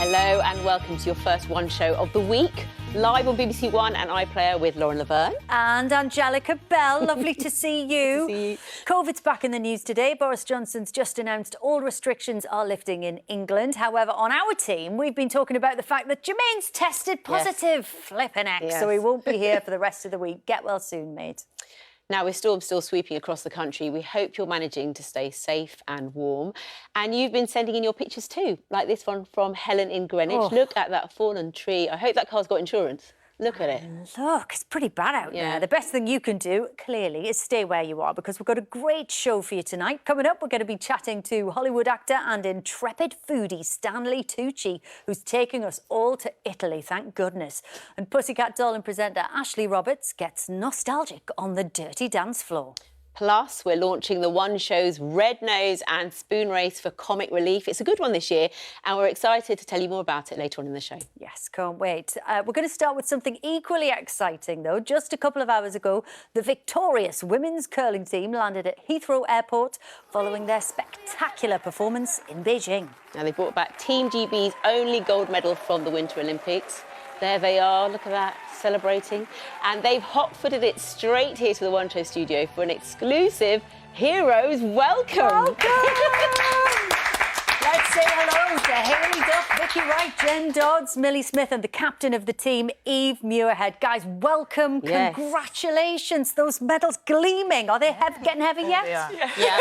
Hello and welcome to your first One show of the week, live on BBC One and iPlayer with Laverne. And Angellica Bell, lovely to see you. Good to see you. COVID's back in the news today. Boris Johnson's just announced all restrictions are lifting in England. However, on our team, we've been talking about the fact that Jermaine's tested positive. Yes. Flippin' heck. Yes. So he won't be here for the rest of the week. Get well soon, mate. Now, we're still sweeping across the country. We hope you're managing to stay safe and warm. And you've been sending in your pictures too, like this one from Helen in Greenwich. Oh. Look at that fallen tree. I hope that car's got insurance. Look at it. Look, it's pretty bad out there. The best thing you can do, clearly, is stay where you are, because we've got a great show for you tonight. Coming up, we're going to be chatting to Hollywood actor and intrepid foodie Stanley Tucci, who's taking us all to Italy, thank goodness. And Pussycat doll and presenter Ashley Roberts gets nostalgic on the dirty dance floor. Plus, we're launching the One Show's Red Nose and Spoon Race for comic relief. It's a good one this year, and we're excited to tell you more about it later on in the show. Yes, can't wait. We're going to start with something equally exciting, though. Just a couple of hours ago, the victorious women's curling team landed at Heathrow Airport following their spectacular performance in Beijing. Now, they brought back Team GB's only gold medal from the Winter Olympics. There they are, look at that, celebrating. And they've hot-footed it straight here to the One Show studio for an exclusive Heroes Welcome. Let's say hello to Hayley Duff, Vicky Wright, Jen Dodds, Millie Smith and the captain of the team, Eve Muirhead. Guys, welcome, congratulations. Those medals gleaming. Are they getting heavy yet? Yeah.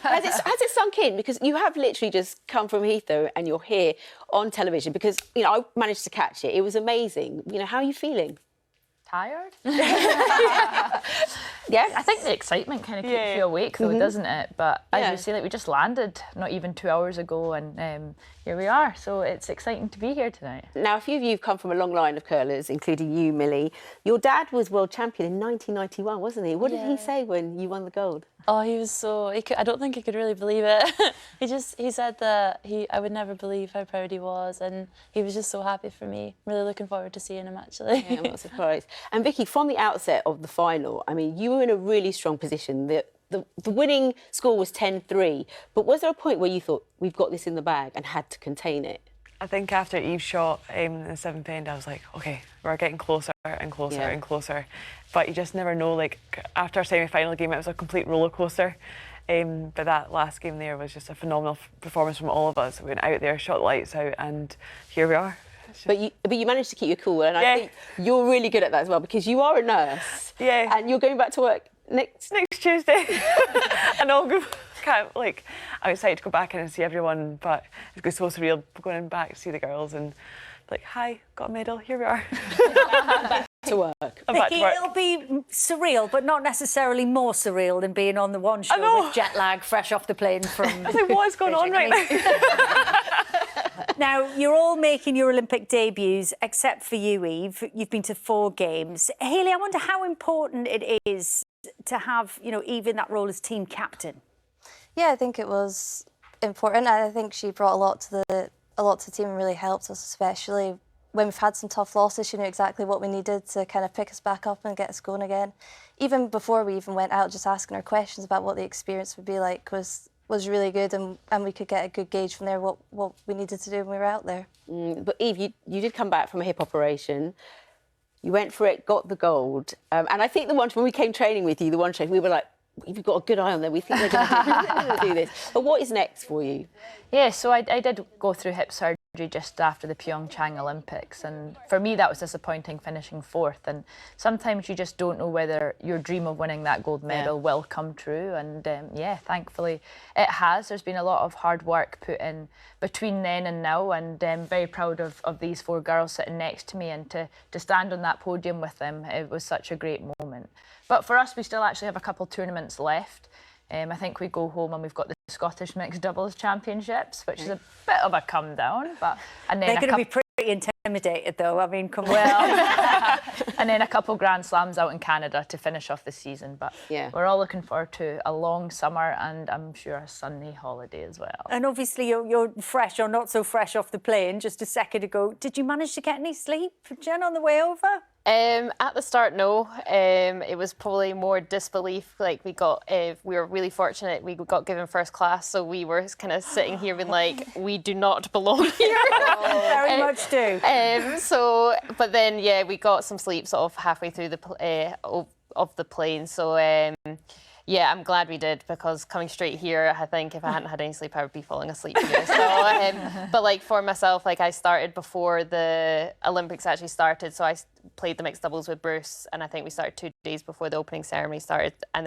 Has it sunk in? Because you have literally just come from Heathrow and you're here on television because, you know, I managed to catch it. It was amazing. You know, how are you feeling? Tired? Yeah, I think the excitement kind of keeps you awake, though, doesn't it? But as you say, like, we just landed not even 2 hours ago, and here we are. So it's exciting to be here tonight. Now, a few of you have come from a long line of curlers, including you, Millie. Your dad was world champion in 1991, wasn't he? What did he say when you won the gold? Oh, he was so... I don't think he could really believe it. He said that I would never believe how proud he was, and he was just so happy for me. Really looking forward to seeing him, actually. Yeah, I'm not surprised. And Vicky, from the outset of the final, I mean, you were in a really strong position. The winning score was 10-3, but was there a point where you thought, we've got this in the bag and had to contain it? I think after Eve shot in the seventh end, I was like, OK, we're getting closer and closer and closer. But you just never know, like, after our semi-final game, it was a complete roller coaster. But that last game there was just a phenomenal performance from all of us. We went out there, shot the lights out, and here we are. But you managed to keep your cool, and I think you're really good at that as well, because you are a nurse. Yeah. And you're going back to work next Tuesday. And I'll go... I'm excited to go back in and see everyone, but it's so surreal going back to see the girls and like, hi, got a medal, here we are. Back to work. Vicky, it'll be surreal, but not necessarily more surreal than being on the One Show with jet lag, fresh off the plane from... I was like, what is going on right now? Now, you're all making your Olympic debuts, except for you, Eve. You've been to 4 games. Hayley, I wonder how important it is to have, you know, Eve in that role as team captain. Yeah, I think it was important. I think she brought a lot to the team and really helped us, especially when we've had some tough losses. She knew exactly what we needed to kind of pick us back up and get us going again. Even before we even went out, just asking her questions about what the experience would be like was really good, and we could get a good gauge from there what we needed to do when we were out there. But Eve, you did come back from a hip operation. You went for it, got the gold. And I think when we came training with you, the One Show, we were like, we've got a good eye on them. We think they're going to do this. But what is next for you? Yeah, so I did go through hip surgery just after the Pyeongchang Olympics, and for me that was disappointing, finishing 4th. And sometimes you just don't know whether your dream of winning that gold medal will come true. And thankfully it has. There's been a lot of hard work put in between then and now, and I'm very proud of these 4 girls sitting next to me, and to stand on that podium with them, it was such a great moment. But for us, we still actually have a couple tournaments left. I think we go home and we've got the Scottish Mixed Doubles Championships, which is a bit of a come down. And then they're going to be pretty intimidated, though. I mean, come on. And then a couple Grand Slams out in Canada to finish off the season. But we're all looking forward to a long summer and I'm sure a sunny holiday as well. And obviously you're fresh or not so fresh off the plane just a second ago. Did you manage to get any sleep, Jen, on the way over? At the start, no. It was probably more disbelief. Like we were really fortunate. We got given first class, so we were kind of sitting here being like, we do not belong here. Very much do. But then yeah, we got some sleep sort of halfway through of the plane. So yeah, I'm glad we did, because coming straight here, I think if I hadn't had any sleep, I would be falling asleep here. So, but like for myself, like I started before the Olympics actually started. So I played the mixed doubles with Bruce, and I think we started 2 days before the opening ceremony started. And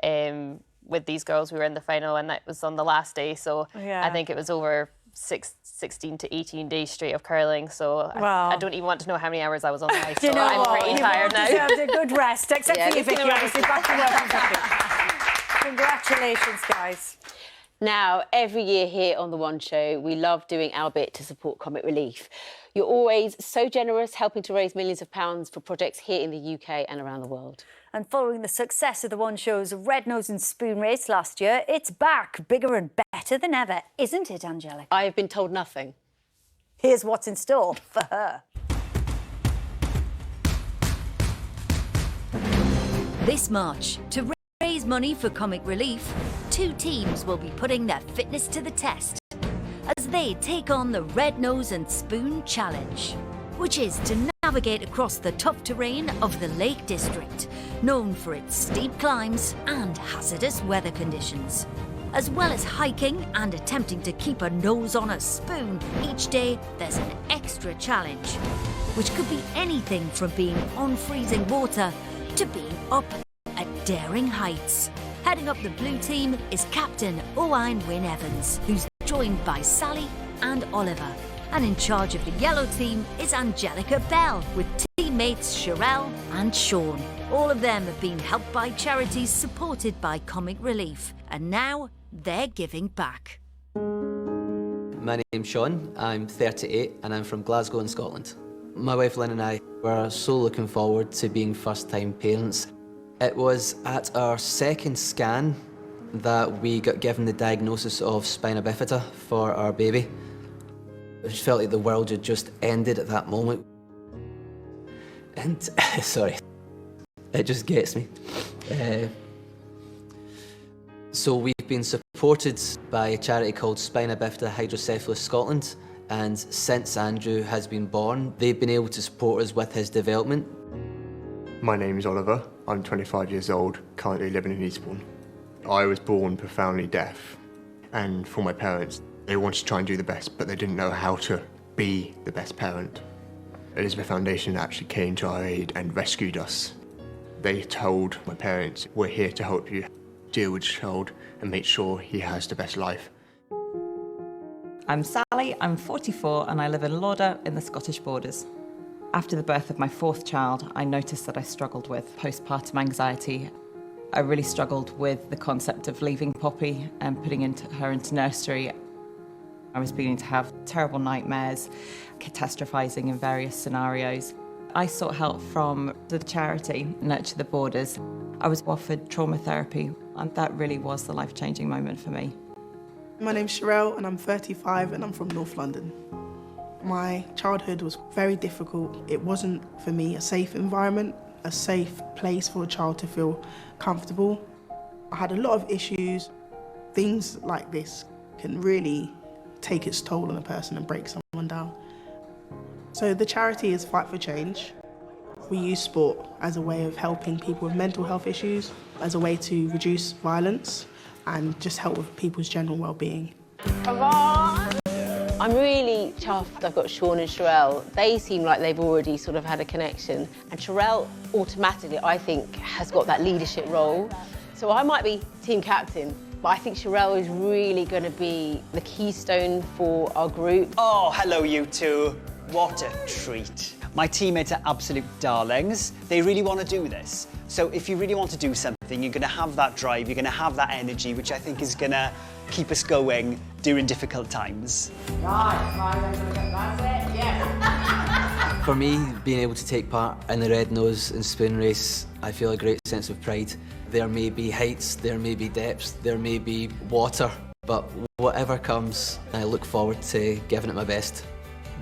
then with these girls, we were in the final, and that was on the last day. So Yeah. I think it was over 16 to 18 days straight of curling. So Wow. I don't even want to know how many hours I was on the ice. Do you So know I'm what? pretty You've tired all now. deserved a good rest, except Yeah, for you, just Vicky, gonna obviously. Back to work, Vicky. Congratulations, guys. Now, every year here on The One Show, we love doing our bit to support Comic Relief. You're always so generous, helping to raise millions of pounds for projects here in the UK and around the world. And following the success of The One Show's Red Nose and Spoon race last year, it's back, bigger and better than ever, isn't it, Angellica? I have been told nothing. Here's what's in store for her. This March, to raise money for Comic Relief, 2 teams will be putting their fitness to the test as they take on the Red Nose and Spoon Challenge, which is to navigate across the tough terrain of the Lake District, known for its steep climbs and hazardous weather conditions. As well as hiking and attempting to keep a nose on a spoon, each day there's an extra challenge, which could be anything from being on freezing water to being up at daring heights. Heading up the blue team is Captain Owain Wynne Evans, who's joined by Sally and Oliver. And in charge of the yellow team is Angellica Bell, with teammates Sherelle and Sean. All of them have been helped by charities supported by Comic Relief, and now they're giving back. My name's Sean, I'm 38 and I'm from Glasgow in Scotland. My wife Lynn and I were so looking forward to being first-time parents. It was at our second scan that we got given the diagnosis of spina bifida for our baby. It felt like the world had just ended at that moment. And, sorry, it just gets me. So we've been supported by a charity called Spina Bifida Hydrocephalus Scotland, and since Andrew has been born, they've been able to support us with his development. My name is Oliver. I'm 25 years old, currently living in Eastbourne. I was born profoundly deaf, and for my parents, they wanted to try and do the best, but they didn't know how to be the best parent. Elizabeth Foundation actually came to our aid and rescued us. They told my parents, we're here to help you deal with your child and make sure he has the best life. I'm Sally, I'm 44 and I live in Lauder in the Scottish Borders. After the birth of my 4th child, I noticed that I struggled with postpartum anxiety. I really struggled with the concept of leaving Poppy and putting her into nursery. I was beginning to have terrible nightmares, catastrophizing in various scenarios. I sought help from the charity, Nurture the Borders. I was offered trauma therapy, and that really was the life-changing moment for me. My name's Sherelle, and I'm 35, and I'm from North London. My childhood was very difficult. It wasn't, for me, a safe environment, a safe place for a child to feel comfortable. I had a lot of issues. Things like this can really take its toll on a person and break someone down. So the charity is Fight for Change. We use sport as a way of helping people with mental health issues, as a way to reduce violence and just help with people's general well-being. Come on! I'm really chuffed I've got Sean and Sherelle. They seem like they've already sort of had a connection. And Sherelle automatically, I think, has got that leadership role. So I might be team captain, but I think Sherelle is really going to be the keystone for our group. Oh, hello, you two. What a treat. My teammates are absolute darlings. They really want to do this. So if you really want to do something, you're going to have that drive, you're going to have that energy, which I think is going to keep us going during difficult times. For me, being able to take part in the Red Nose and Spoon race, I feel a great sense of pride. There may be heights, there may be depths, there may be water, but whatever comes, I look forward to giving it my best.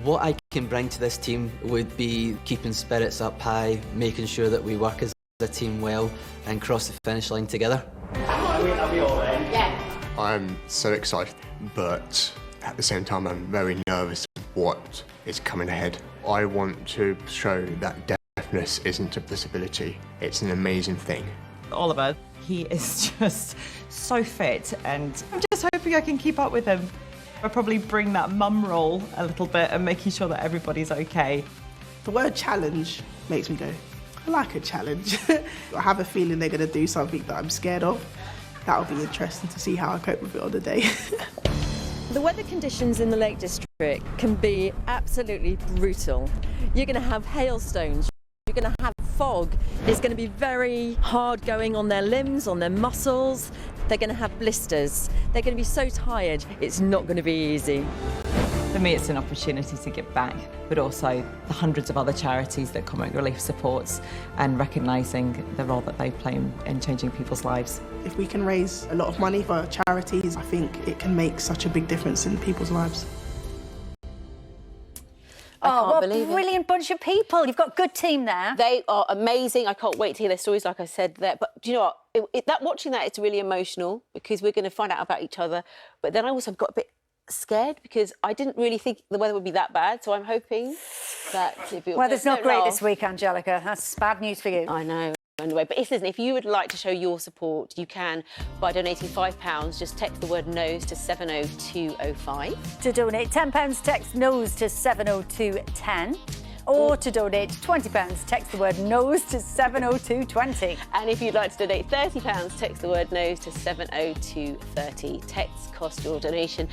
What I can bring to this team would be keeping spirits up high, making sure that we work as a team well and cross the finish line together. Are we all in? Yeah. I'm so excited, but at the same time I'm very nervous of what is coming ahead. I want to show that deafness isn't a disability, it's an amazing thing. Oliver, he is just so fit, and I'm just hoping I can keep up with him. I'll probably bring that mum role a little bit and making sure that everybody's okay. The word challenge makes me go, I like a challenge. I have a feeling they're going to do something that I'm scared of. That'll be interesting to see how I cope with it on the day. The weather conditions in the Lake District can be absolutely brutal. You're going to have hailstones, you're going to have fog. It's going to be very hard going on their limbs, on their muscles. They're going to have blisters. They're going to be so tired, it's not going to be easy. For me, it's an opportunity to give back, but also the hundreds of other charities that Comic Relief supports and recognising the role that they play in changing people's lives. If we can raise a lot of money for charities, I think it can make such a big difference in people's lives. Oh, what a believe it. brilliant bunch of people. You've got a good team there. They are amazing. I can't wait to hear their stories, like I said there. But do you know what? Watching that, it's really emotional because we're going to find out about each other. But then I also got a bit scared because I didn't really think the weather would be that bad. So I'm hoping that if it Weather's not great this week, Angelica. That's bad news for you. I know. Anyway, but listen, if you would like to show your support, you can by donating £5. Just text the word NOSE to 70205. To donate £10, text NOSE to 70210. Or to donate £20, text the word NOSE to 70220. And if you'd like to donate £30, text the word NOSE to 70230. Texts cost your donation,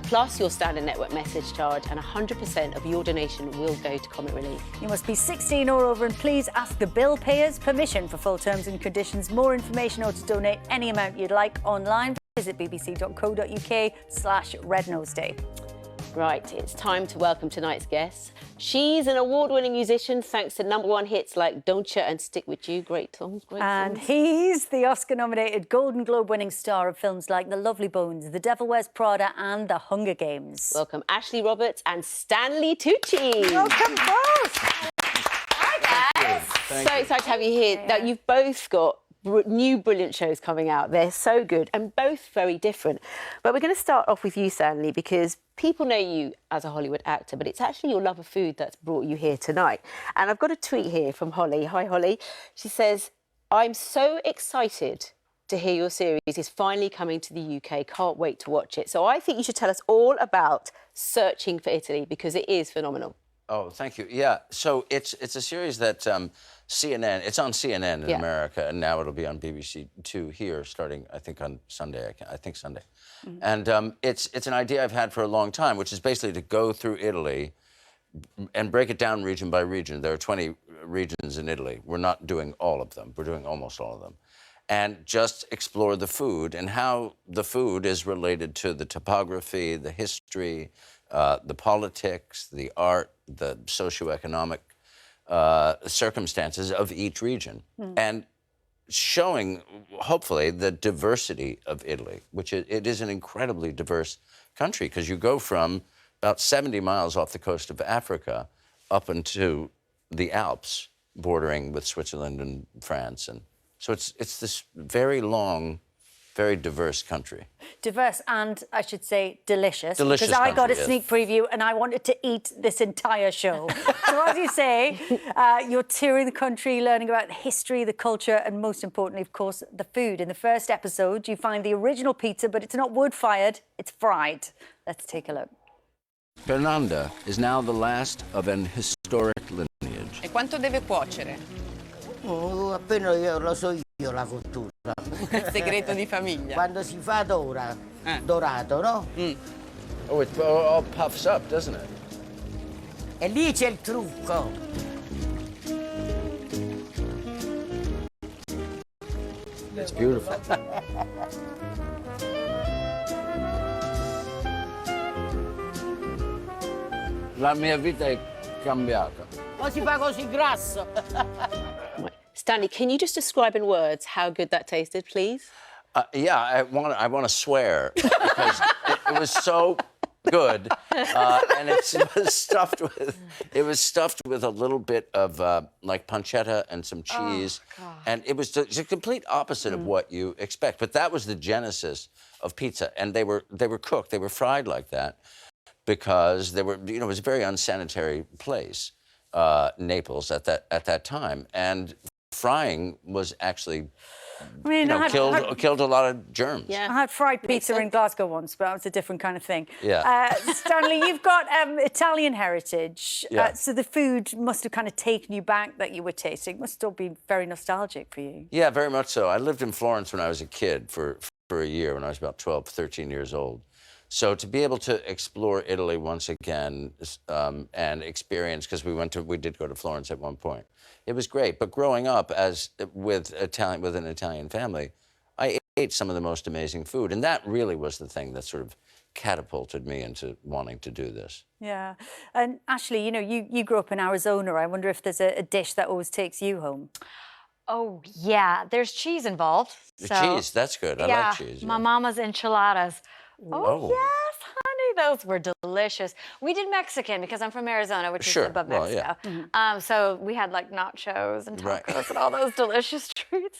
plus your standard network message charge, and 100% of your donation will go to Comic Relief. You must be 16 or over, and please ask the bill payer's permission for full terms and conditions. More information or to donate any amount you'd like online, visit bbc.co.uk/rednoseday. Right, it's time to welcome tonight's guest. She's an award-winning musician thanks to #1 hits like Don't Ya and Stick With You. Great songs, great And songs. he's the Oscar-nominated Golden Globe-winning star of films like The Lovely Bones, The Devil Wears Prada and The Hunger Games. Welcome Ashley Roberts and Stanley Tucci. Welcome both. Hi guys. So excited to have you here. Now, you've both got new brilliant shows coming out. They're so good and both very different. But we're going to start off with you, Stanley, because people know you as a Hollywood actor, but it's actually your love of food that's brought you here tonight. And I've got a tweet here from Holly. Hi, Holly. She says, I'm so excited to hear your series is finally coming to the UK. Can't wait to watch it. So I think you should tell us all about Searching for Italy, because it is phenomenal. Oh, thank you. Yeah, so it's a series that CNN, it's on CNN in America, and now it'll be on BBC Two here, starting, I think, on Sunday. I think Sunday. Mm-hmm. And it's an idea I've had for a long time, which is basically to go through Italy and break it down region by region. There are 20 regions in Italy. We're not doing all of them. We're doing almost all of them. And just explore the food and how the food is related to the topography, the history, the politics, the art, the socioeconomic circumstances of each region. And showing, hopefully, the diversity of Italy, which it is an incredibly diverse country, because you go from about 70 miles off the coast of Africa up into the Alps, bordering with Switzerland and France. And so it's this very long, very diverse country. Diverse and, I should say, delicious. Delicious because I got a country, sneak preview and I wanted to eat this entire show. So as you say, you're touring the country, learning about the history, the culture, and most importantly, of course, the food. In the first episode, you find the original pizza, but it's not wood-fired, it's fried. Let's take a look. Fernanda is now the last of an historic lineage. E quanto deve cuocere? Oh, appena io lo so io la cottura. Segreto di famiglia. Quando si fa dorato, no? Oh, it all puffs up, doesn't it? E lì c'è il trucco. It's beautiful. La mia vita è cambiata. Ma si fa così grasso. Stanley, can you just describe in words how good that tasted, please? Yeah, I want to swear because it was so good, and it was stuffed with a little bit of like pancetta and some cheese, and it was the complete opposite of what you expect. But that was the genesis of pizza, and they were cooked, they were fried like that, because they were, you know, it was a very unsanitary place, Naples at that time, and frying was actually. I mean, killed a lot of germs. Yeah. I had fried pizza in Glasgow once, but that was a different kind of thing. Yeah. Stanley, you've got Italian heritage, Yeah. so the food must have kind of taken you back that you were tasting. Must still be very nostalgic for you. Yeah, very much so. I lived in Florence when I was a kid for a year, when I was about 12, 13 years old. So to be able to explore Italy once again and experience, because we did go to Florence at one point. It was great, but growing up with an Italian family, I ate some of the most amazing food, and that really was the thing that sort of catapulted me into wanting to do this. Yeah, and Ashley, you know, you grew up in Arizona. I wonder if there's a dish that always takes you home. Oh yeah, there's cheese involved. So, cheese, that's good. I like cheese. My mama's enchiladas. Oh yes, honey, those were delicious. We did Mexican because I'm from Arizona, which is above Mexico. Yeah. So we had like nachos and tacos and all those delicious treats.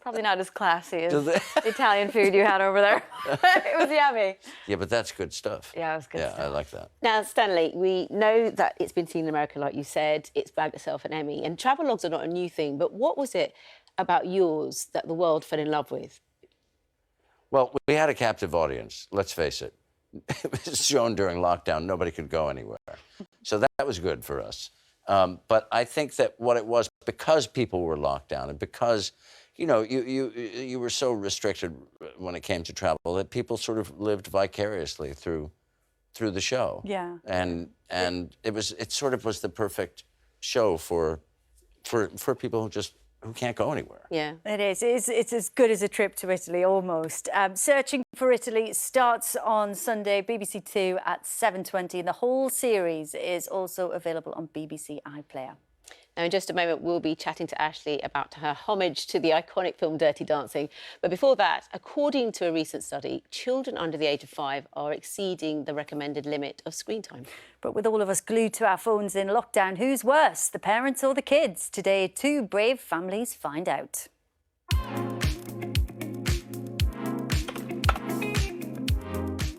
Probably not as classy as the Italian food you had over there. It was yummy. Yeah, but that's good stuff. Yeah, it was good stuff. Yeah, I like that. Now, Stanley, we know that it's been seen in America, like you said. It's bagged itself an Emmy. And travelogues are not a new thing, but what was it about yours that the world fell in love with? Well, we had a captive audience, let's face it. It was shown during lockdown. Nobody could go anywhere. So that was good for us. But I think that what it was, because people were locked down and because, you know, you were so restricted when it came to travel that people sort of lived vicariously through the show. Yeah. And it sort of was the perfect show for people who can't go anywhere. Yeah, it is. It's as good as a trip to Italy, almost. Searching for Italy starts on Sunday, BBC Two at 7:20, and the whole series is also available on BBC iPlayer. Now, in just a moment, we'll be chatting to Ashley about her homage to the iconic film Dirty Dancing. But before that, according to a recent study, children under the age of 5 are exceeding the recommended limit of screen time. But with all of us glued to our phones in lockdown, who's worse, the parents or the kids? Today, 2 brave families find out.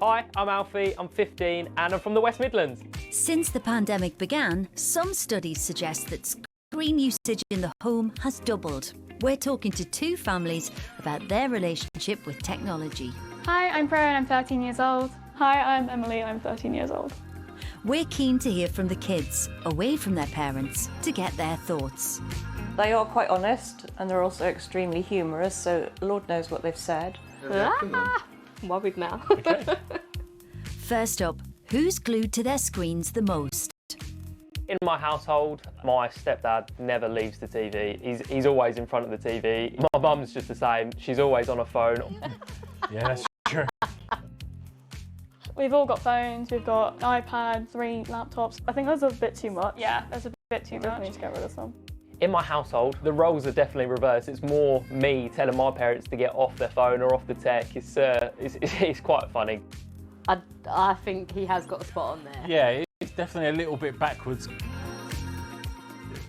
Hi, I'm Alfie, I'm 15 and I'm from the West Midlands. Since the pandemic began, some studies suggest that screen usage in the home has doubled. We're talking to 2 families about their relationship with technology. Hi, I'm Freya and I'm 13 years old. Hi, I'm Emily, I'm 13 years old. We're keen to hear from the kids, away from their parents, to get their thoughts. They are quite honest and they're also extremely humorous, so Lord knows what they've said. Worried now. Okay. First up, who's glued to their screens the most? In my household, my stepdad never leaves the TV. He's always in front of the TV. My mum's just the same. She's always on her phone. Yeah, that's true. We've all got phones, we've got an iPad, 3 laptops. I think that's a bit too much. Yeah, that's a bit too much. We need to get rid of some. In my household, the roles are definitely reversed. It's more me telling my parents to get off their phone or off the tech. It's quite funny. I think he has got a spot on there. Yeah, it's definitely a little bit backwards.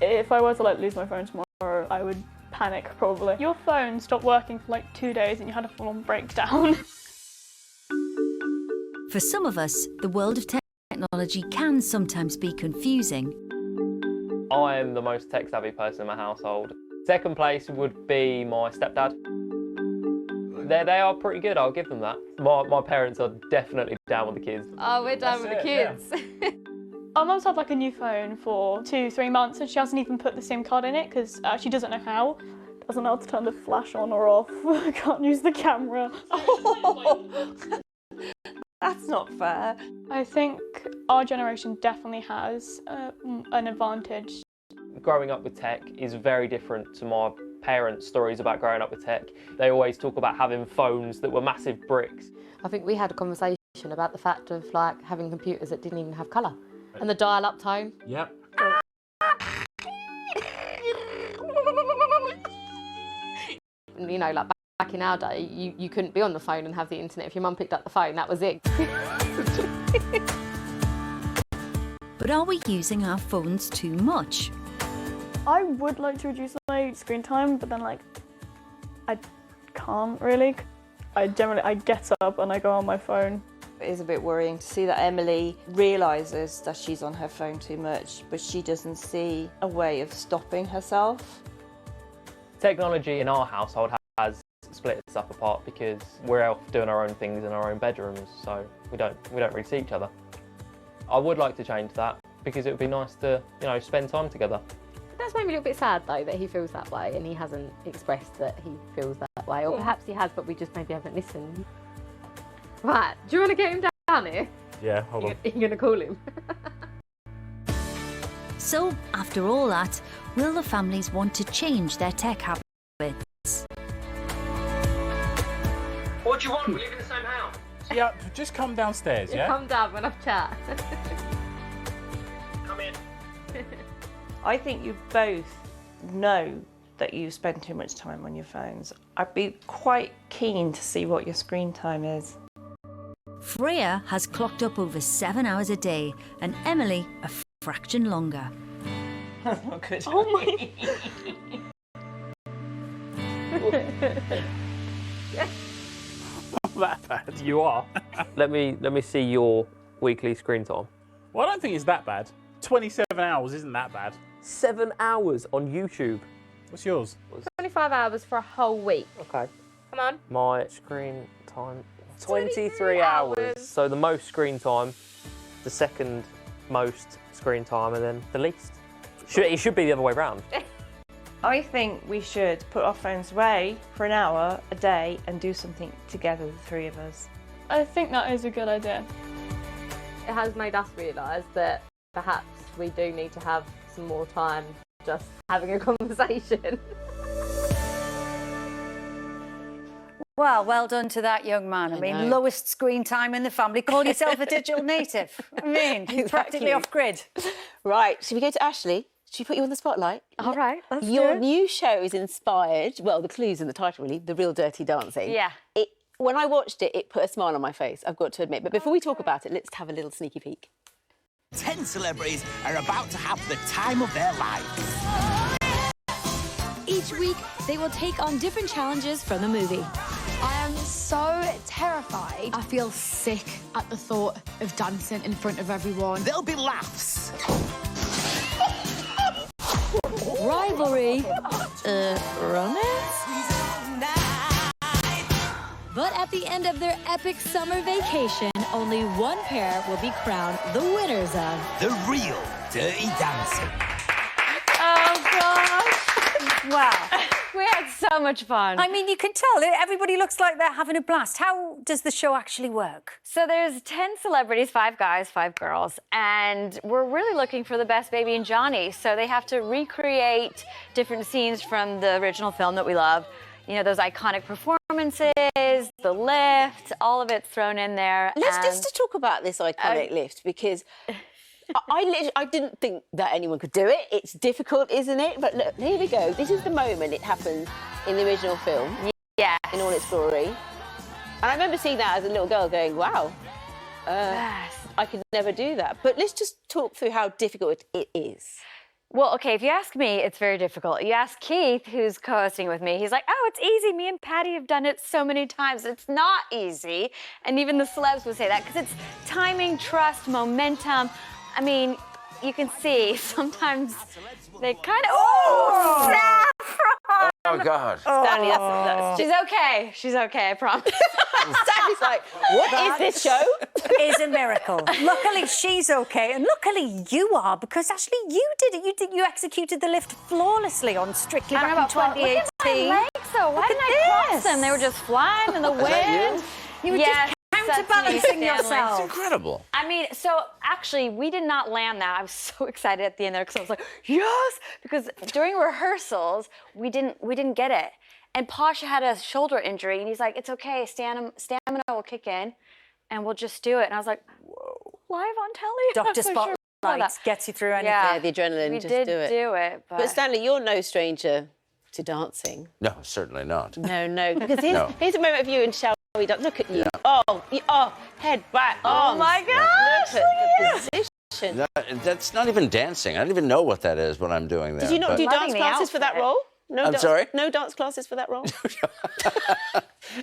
If I were to lose my phone tomorrow, I would panic probably. Your phone stopped working for 2 days and you had a full-on breakdown. For some of us, the world of technology can sometimes be confusing. I am the most tech-savvy person in my household. Second place would be my stepdad. They are pretty good, I'll give them that. My parents are definitely down with the kids. Oh, we're down with the kids. Yeah. Our mum's had a new phone for 2-3 months and she hasn't even put the SIM card in it because she doesn't know how. Doesn't know how to turn the flash on or off. Can't use the camera. That's not fair. I think our generation definitely has an advantage. Growing up with tech is very different to my parents' stories about growing up with tech. They always talk about having phones that were massive bricks. I think we had a conversation about the fact of having computers that didn't even have colour. And the dial-up tone. Yep. You know, back in our day, you couldn't be on the phone and have the internet. If your mum picked up the phone, that was it. But are we using our phones too much? I would like to reduce my screen time, but then like, I can't really. I get up and I go on my phone. It is a bit worrying to see that Emily realises that she's on her phone too much, but she doesn't see a way of stopping herself. Technology in our household has split us up apart because we're off doing our own things in our own bedrooms, so we don't really see each other. I would like to change that because it would be nice to, you know, spend time together. That's made me a little bit sad though that he feels that way and he hasn't expressed that he feels that way, or perhaps he has but we just maybe haven't listened. Right, do you want to get him down here? Yeah, hold on. You're going to call him? So, after all that, will the families want to change their tech habits? What do you want? We live in the same house. Yeah, just come downstairs, yeah? Come down when I've chat. Come in. I think you both know that you spend too much time on your phones. I'd be quite keen to see what your screen time is. Freya has clocked up over 7 hours a day and Emily a fraction longer. That's not good. Oh my... Not that bad. You are. Let me see your weekly screen time. Well, I don't think it's that bad. 27 hours isn't that bad. 7 hours on YouTube. What's yours? 25 hours for a whole week. Okay. Come on. My screen time, 23 hours. So the most screen time, the second most screen time, and then the least. It should be the other way around. I think we should put our phones away for an hour a day and do something together, the three of us. I think that is a good idea. It has made us realise that perhaps we do need to have some more time just having a conversation. Well done to that young man. I mean, lowest screen time in the family. Call yourself a digital native. I mean, he's practically off grid. Right, should we go to Ashley? Should we put you on the spotlight? All right, let's do Your it. new show is inspired, well, the clue's in the title really, The Real Dirty Dancing. Yeah. When I watched it, it put a smile on my face, I've got to admit. But before we talk about it, let's have a little sneaky peek. 10 celebrities are about to have the time of their lives. Each week, they will take on different challenges from the movie. I am so terrified. I feel sick at the thought of dancing in front of everyone. There'll be laughs. Rivalry. Romance? But at the end of their epic summer vacation, only one pair will be crowned the winners of The Real Dirty Dancing. Oh, gosh. Wow. We had so much fun. I mean, you can tell everybody looks like they're having a blast. How does the show actually work? So there's 10 celebrities, 5 guys, 5 girls, and we're really looking for the best baby and Johnny. So they have to recreate different scenes from the original film that we love. You know, those iconic performances, the lift, all of it's thrown in there. Let's just talk about this iconic lift, because I didn't think that anyone could do it. It's difficult, isn't it? But look, here we go. This is the moment it happens in the original film. Yeah. In all its glory. And I remember seeing that as a little girl going, wow, I could never do that. But let's just talk through how difficult it is. Well, okay, if you ask me, it's very difficult. You ask Keith, who's co-hosting with me, he's like, oh, it's easy. Me and Patty have done it so many times. It's not easy. And even the celebs would say that, because it's timing, trust, momentum. I mean, you can see sometimes they kind of... Oh, saffron! Oh, God. Stanley, she's okay. She's okay, I promise. Stanley's like, what is this show? Is a miracle. Luckily, she's okay, and luckily you are, because Ashley, you did it. You executed the lift flawlessly on Strictly back in 2018. Look at my legs, though. Why didn't I cross them? They were just flying in the wind. You were just counterbalancing yourself. It's incredible. I mean, so actually, we did not land that. I was so excited at the end there because I was like, yes! Because during rehearsals, we didn't get it. And Pasha had a shoulder injury, and he's like, it's okay, stamina will kick in, and we'll just do it. And I was like, whoa, live on telly? Dr. Spotlight gets you through anything. Yeah, the adrenaline, we just did do it. But But Stanley, you're no stranger to dancing. No, certainly not. No. Because here's a moment of you and Sheldon he does. Look at you. Oh, head back, arms. my gosh, Look at the position. No, that's not even dancing. I don't even know what that is when I'm doing that. Did you not do dance classes for that role? No, I'm sorry? No dance classes for that role?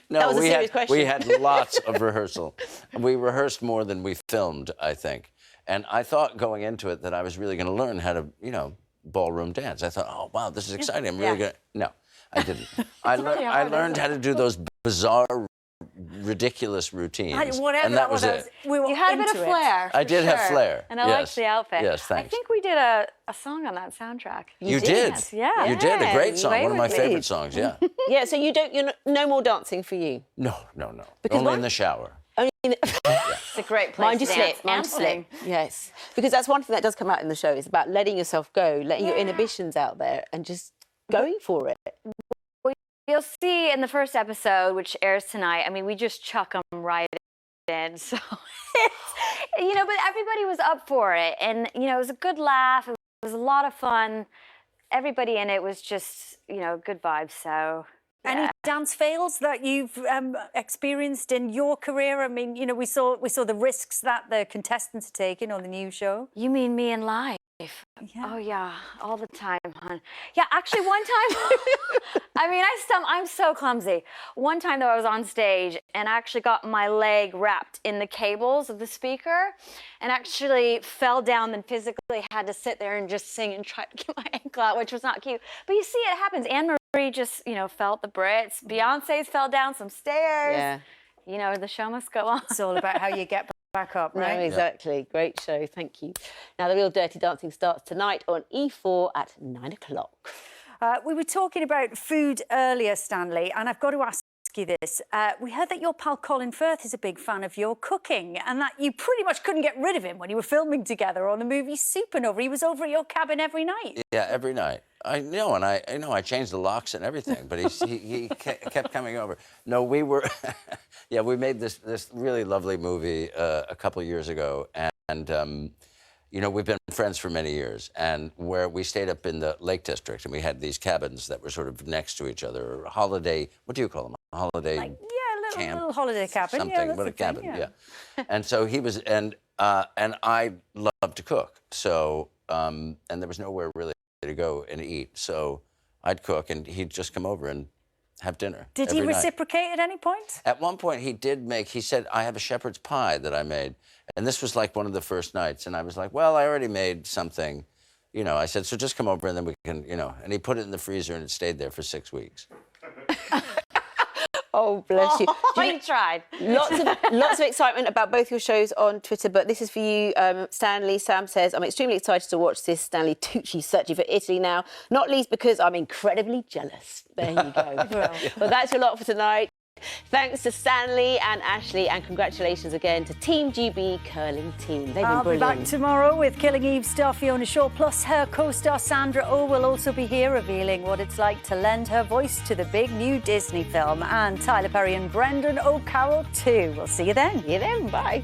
No, that was a serious question. We had lots of rehearsal. We rehearsed more than we filmed, I think. And I thought going into it that I was really going to learn how to, you know, ballroom dance. I thought, oh, wow, this is exciting. I'm really going to... No, I didn't. I learned how to do those bizarre, ridiculous routines. Whatever and that was it. You had a bit of flair. I did have flair. And I liked the outfit. Yes, thanks. I think we did a song on that soundtrack. You did? Yeah. You did, a great song. One of my favorite songs, yeah. Yeah, so no more dancing for you? No. Because only in the shower. Only in the... It's a great place Mind to you dance. slip, mind you slip. Yes. Because that's one thing that does come out in the show, is about letting yourself go, letting your inhibitions out there and just going for it. You'll see in the first episode, which airs tonight, I mean, we just chuck them right in. So, you know, but everybody was up for it. And, you know, it was a good laugh. It was a lot of fun. Everybody in it was just, you know, good vibes. So, yeah. Any dance fails that you've experienced in your career? I mean, you know, we saw the risks that the contestants are taking on the new show. You mean me in live? Yeah. Oh yeah, all the time, hon. Yeah, actually one time, I mean, I'm so clumsy. One time though, I was on stage and I actually got my leg wrapped in the cables of the speaker and actually fell down and physically had to sit there and just sing and try to get my ankle out, which was not cute. But you see, it happens. Anne-Marie just, you know, felt the Brits. Beyonce's fell down some stairs. Yeah. You know, the show must go on. It's all about how you get back up, right? No, exactly. Yeah. Great show. Thank you. Now, The Real Dirty Dancing starts tonight on E4 at 9 o'clock. We were talking about food earlier, Stanley, and I've got to ask you this. We heard that your pal Colin Firth is a big fan of your cooking and that you pretty much couldn't get rid of him when you were filming together on the movie Supernova. He was over at your cabin every night. Yeah, every night. I know, and I changed the locks and everything, but he kept coming over. No, we were, yeah, we made this really lovely movie a couple of years ago, and you know, we've been friends for many years, and where we stayed up in the Lake District, and we had these cabins that were sort of next to each other, or holiday, what do you call them? A holiday camp? Little holiday cabin. Something, yeah, what a cabin, thing, yeah. And so he was, and I love to cook, so, and there was nowhere really to go and eat, so I'd cook, and he'd just come over and have dinner. Did he reciprocate at any point? At one point, he said, I have a shepherd's pie that I made. And this was like one of the first nights. And I was like, well, I already made something. You know, I said, so just come over and then we can, you know. And he put it in the freezer and it stayed there for 6 weeks. Oh, bless you. He tried. Lots of excitement about both your shows on Twitter, but this is for you, Stanley. Sam says, I'm extremely excited to watch this Stanley Tucci searching for Italy now, not least because I'm incredibly jealous. There you go. Well, that's your lot for tonight. Thanks to Stanley and Ashley, and congratulations again to Team GB Curling Team. They've been I'll brilliant. be back tomorrow with Killing Eve star Fiona Shaw, plus her co-star Sandra Oh will also be here revealing what it's like to lend her voice to the big new Disney film, and Tyler Perry and Brendan O'Carroll too. We'll see you then. See you then. Bye.